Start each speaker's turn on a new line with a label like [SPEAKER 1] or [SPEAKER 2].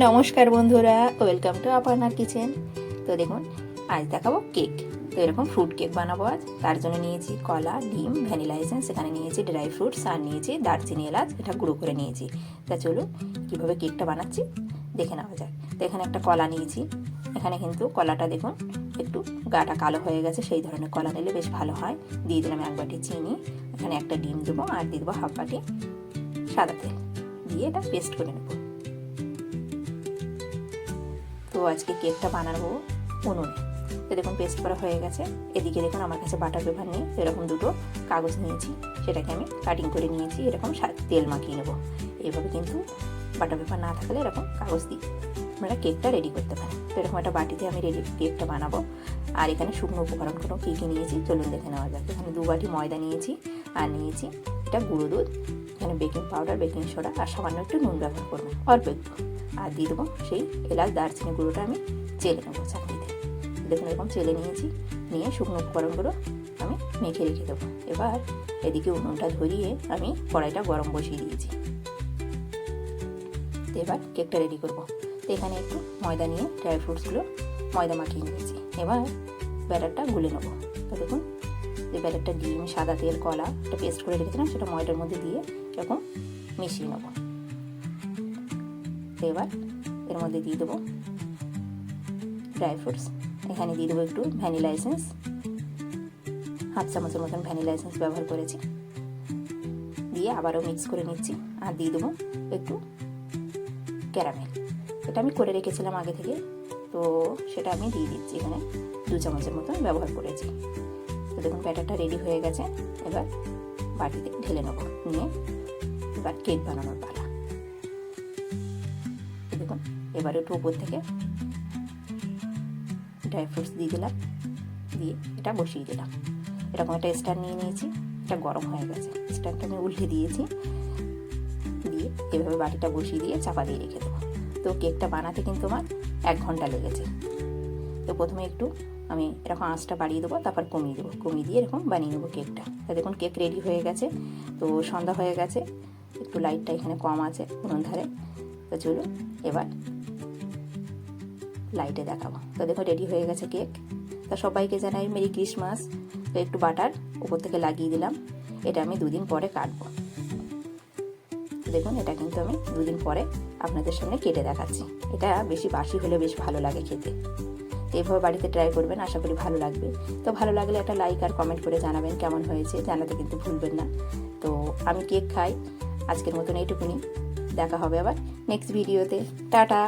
[SPEAKER 1] নমস্কার বন্ধুরা, welcome to আপার্নার kitchen. তো দেখুন, আজ দেখাবো কেক। তো এরকম ফ্রুট কেক বানাবো আজ। তার জন্য নিয়েছি কলা, ডিম, ভ্যানিলা এসেন্স, এখানে নিয়েছি ড্রাই ফ্রুটস, আর নিয়েছি দারচিনি, এলাচ, এটা গুঁড়ো করে নিয়েছি। তা চলুন কীভাবে কেকটা বানাচ্ছি দেখে নেওয়া যাক। তো এখানে একটা কলা নিয়েছি। এখানে কিন্তু কলাটা দেখুন একটু গাটা কালো হয়ে গেছে, সেই ধরনের কলা নিলে বেশ ভালো হয়। দিয়ে দিলাম 1 বাটি চিনি, এখানে একটা ডিম দেবো, আর দিয়ে দেবো 1/2 বাটি সাদা তেল, দিয়ে এটা পেস্ট করে নেব। তো আজকে কেকটা বানাবো উনুনে। তো দেখুন পেস্ট করা হয়ে গেছে। এদিকে দেখুন আমার কাছে বাটার পেপার নেই, এরকম দুটো কাগজ নিয়েছি, সেটাকে আমি কাটিং করে নিয়েছি। এরকম তেল মাখিয়ে নেবো। এইভাবে কিন্তু বাটার পেপার না থাকলে এরকম কাগজ দিয়ে আপনারা কেকটা রেডি করতে পারেন। তো এরকম একটা বাটিতে আমি কেকটা বানাবো। আর এখানে শুকনো উপকরণগুলো কী কী নিয়েছি চলুন দেখে নেওয়া যাক। এখানে 2 বাটি ময়দা নিয়েছি, আর নিয়েছি এটা গুঁড়ো দুধ, এখানে বেকিং পাউডার, বেকিং সোডা, আর সামান্য একটু নুন ব্যবহার করবেন, অল্প একটু। আর দিয়ে দেবো সেই এলাচ, দারচিনি গুঁড়োটা আমি চেলে নেবো চাকরিতে। দেখুন এরকম চেলে নিয়েছি, নিয়ে শুকনো উপকরণগুলো আমি মেখে রেখে দেবো। এবার এদিকে উনুনটা ধরিয়ে আমি কড়াইটা গরম বসিয়ে দিয়েছি। তো এবার কেকটা রেডি করবো। তো এখানে একটু ময়দা নিয়ে ড্রাই ফ্রুটসগুলো ময়দা মাখিয়ে নিয়েছি। এবার ব্যাটারটা গুলে নেবো। তো দেখুন যে ব্যাটারটা ডিম, সাদা তেল, কলা একটা পেস্ট করে রেখেছিলাম, সেটা ময়দার মধ্যে দিয়ে এরকম মিশিয়ে নেবো। তো এবার এর মধ্যে দিয়ে দেবো ড্রাই ফ্রুটস, এখানে দিয়ে দেবো একটু ভ্যানিলা এসেন্স, 1/2 চামচের মতন ভ্যানিলা এসেন্স ব্যবহার করেছি। দিয়ে আবারও মিক্স করে নিচ্ছি। আর দিয়ে দেবো একটু ক্যারামেল, এটা আমি করে রেখেছিলাম আগে থেকে, তো সেটা আমি দিয়ে দিচ্ছি। এখানে 2 চামচের মতন ব্যবহার করেছি। তো দেখুন ব্যাটারটা রেডি হয়ে গেছে। এবার বাটিতে ঢেলে নেবো, নিয়ে এবার কেক বানানোর পালা। দেখুন এবার একটু উপর থেকে ড্রাই ফ্রুটস দিয়ে দিলাম, দিয়ে এটা বসিয়ে দিলাম। এরকম একটা স্ট্যান্ড নিয়ে নিয়েছি, এটা গরম হয়ে গেছে। স্ট্যান্ডটা আমি উল্টে দিয়েছি, দিয়ে এভাবে বাটিটা বসিয়ে দিয়ে চাপা দিয়ে রেখে দেবো। তো কেকটা বানাতে কিন্তু আমার 1 ঘন্টা লেগেছে। তো প্রথমে একটু আমি এরকম আঁচটা বাড়িয়ে দেবো, তারপর কমিয়ে দেবো, কমিয়ে দিয়ে এরকম বানিয়ে নেবো কেকটা। তা দেখুন কেক রেডি হয়ে গেছে। তো সন্ধ্যা হয়ে গেছে, একটু লাইটটা এখানে কম আছে উনুন ধারে। তো চলুন এবার লাইটে দেখাবো। তো দেখো রেডি হয়ে গেছে কেক। তা সবাইকে জানাই মেরি ক্রিসমাস। তো একটু বাটার উপর থেকে লাগিয়ে দিলাম। এটা আমি 2 দিন পরে কাটবো। দেখুন এটা কিন্তু আমি 2 দিন পরে আপনাদের সামনে কেটে দেখাচ্ছি। এটা বেশি বাসি হলে বেশ ভালো লাগে খেতে। এইভাবে বাড়িতে ট্রাই করবেন, আশা করি ভালো লাগবে। তো ভালো লাগলে একটা লাইক আর কমেন্ট করে জানাবেন কেমন হয়েছে, জানাতে কিন্তু ভুলবেন না। তো আমি কেক খাই, আজকের মতন এইটুকুনি। দেখা হবে আবার নেক্সট ভিডিওতে। টাটা।